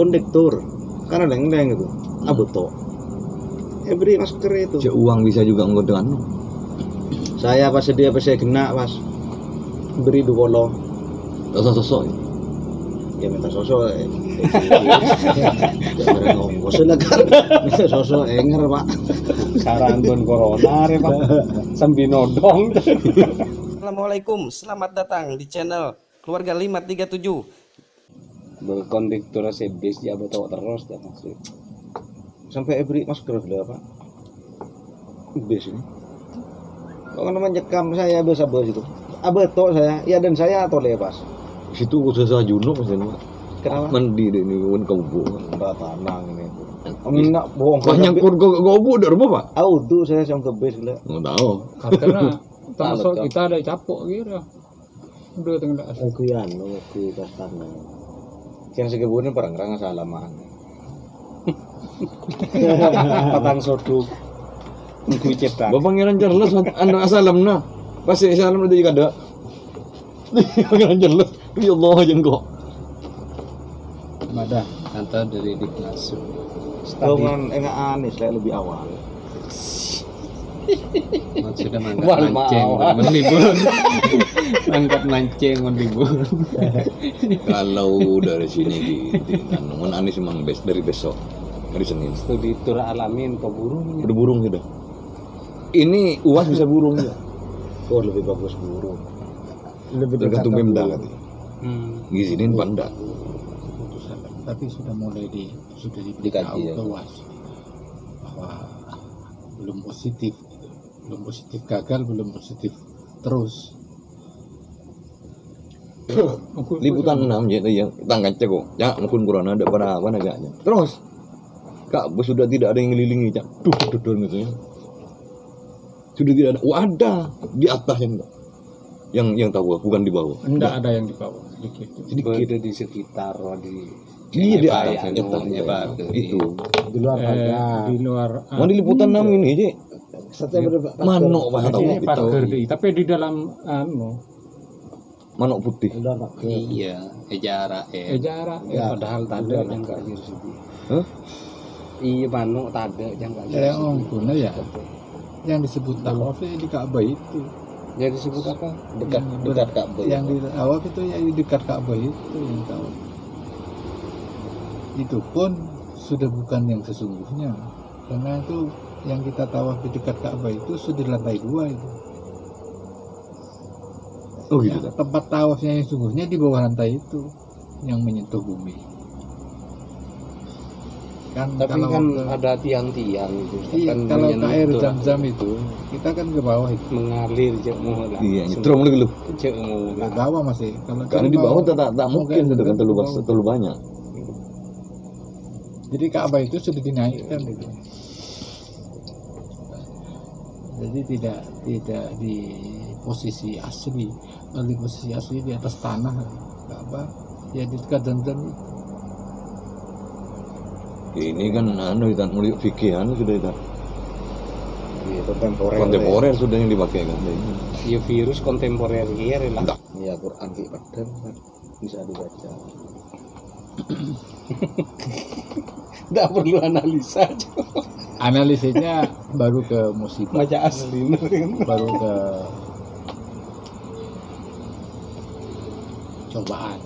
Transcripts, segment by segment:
kondektur karena leng-leng itu abuto beri masker itu cek uang bisa juga nggak dengan saya pas dia pas saya kena pas beri 20 sosok ya minta sosok jangan ngomong silakan minta sosok enger pak saran don corona re pak sambil nodong. Assalamualaikum, selamat datang di channel Keluarga 537. Berkondektur sebis ya betul terus dah maksud. Sampai beri masker dulu apa? Bis ini. Kalau namanya jekam saya bos itu. Abeto saya, ya dan saya tole pas. situ khusus junub maksudnya Kenapa? mandi deh nih kan kau Mbak tanang ini. Enggak bohong. banyak kur kau dari rumah pak Auto saya sama ke bis gila. nggak tahu Karena termasuk kita ada capok gitu. Udah tengah Aku ya aku tas tanang. Yang segebunnya perang-perang salaman. Patang sodu. Ku cetak. bapak pangeran Charles anak asalam nah pasti asalam udah juga ada pangeran Charles ya Allah jengkok Madah kantor dari Diknas. Dengan enggak Anis lah lebih awal. Sudah mangkat Wal mancing mau. libur. Mangkat mancing libur. kalau dari sini di namun Anies memang dari besok hari Senin Studi tur alamin pemburung. udah burung sudah ini uas bisa burung ya Oh lebih bagus burung. tergantung Pemda katanya ngizinin panda Tapi sudah mulai Dikaji, dikaji ya. luas bahwa belum positif gagal, belum positif terus. liputan 6 jadi yang tangga ceko ya mungkin kurang ada pada apa agaknya terus kak bos sudah tidak ada yang ngelilingi cak duh gitu ya sudah tidak ada ada di atas yang tahu bukan di bawah Enggak ada yang di bawah sedikit. Sedikit di sekitar di iya di Pak, atas ya, ya, Pak. itu Di luar Di luar mau di liputan 6 ini sih Setiap manok pak tahu ini itu pagar tapi di dalam manok putih Iya, jarak jarak Ya. padahal tadi ada yang enggak jadi. Hah? Iya, manuk tade yang enggak ya ongkuna ya yang disebut tawaf di Ka'bah itu. Jadi disebut apa? dekat Ka'bah. Yang di tawaf itu yang di dekat Ka'bah itu yang tawaf. Itu pun sudah bukan yang sesungguhnya, karena itu yang kita tawaf di dekat Ka'bah itu sudah lantai 2 itu. oh gitu Ya, tempat tawafnya yang sesungguhnya di bawah lantai itu yang menyentuh bumi. Kan Tapi kalau kan ke- ada tiang-tiang itu. iya, kan kalau ke air menyentuh, Zam-Zam itu kita kan ke bawah itu. mengalir jauh lah. iya nyetrum lagi lu Jauh Ke lah. bawah masih. Kalau karena ke di bawah tak mungkin sudah kan ke bawah. terlalu banyak Jadi Ka'bah itu sudah dinaikkan gitu. Jadi tidak di posisi asli. Kalau di posisi asli di atas tanah Ka'bah ya di dekat Zam-Zam itu. ini kan mulai fikih sudah itu Iya, kontemporer. kontemporer sudah yang dipakai kan Ya virus kontemporer kiri lah. Iya, Quran fi padang kan bisa dibaca. Tidak perlu analisa. Analisisnya baru ke musibah, Baca asli. baru ke cobaan.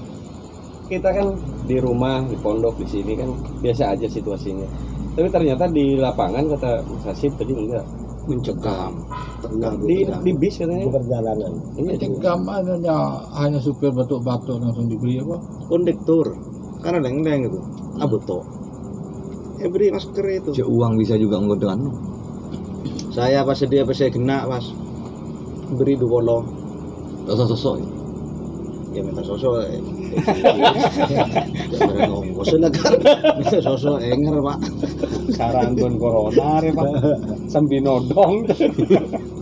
Kita kan di rumah, di pondok, di sini kan biasa aja situasinya. Tapi ternyata di lapangan kata Mas Hasid tadi enggak mencekam. Di bis katanya. Perjalanan. Iya, Cengkam hanya supir batuk-batuk langsung diberi apa? Kondektur karena leng-leng itu abuto beri masker itu cek uang bisa juga nggak dengan saya pas saya kena pas beri 20 sosok ya minta sosok jangan ngomong silakan minta sosok enger pak saran don corona re Pak. Sambil nodong.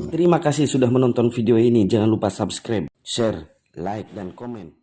Terima kasih sudah menonton video ini. Jangan lupa subscribe, share, like, dan komen.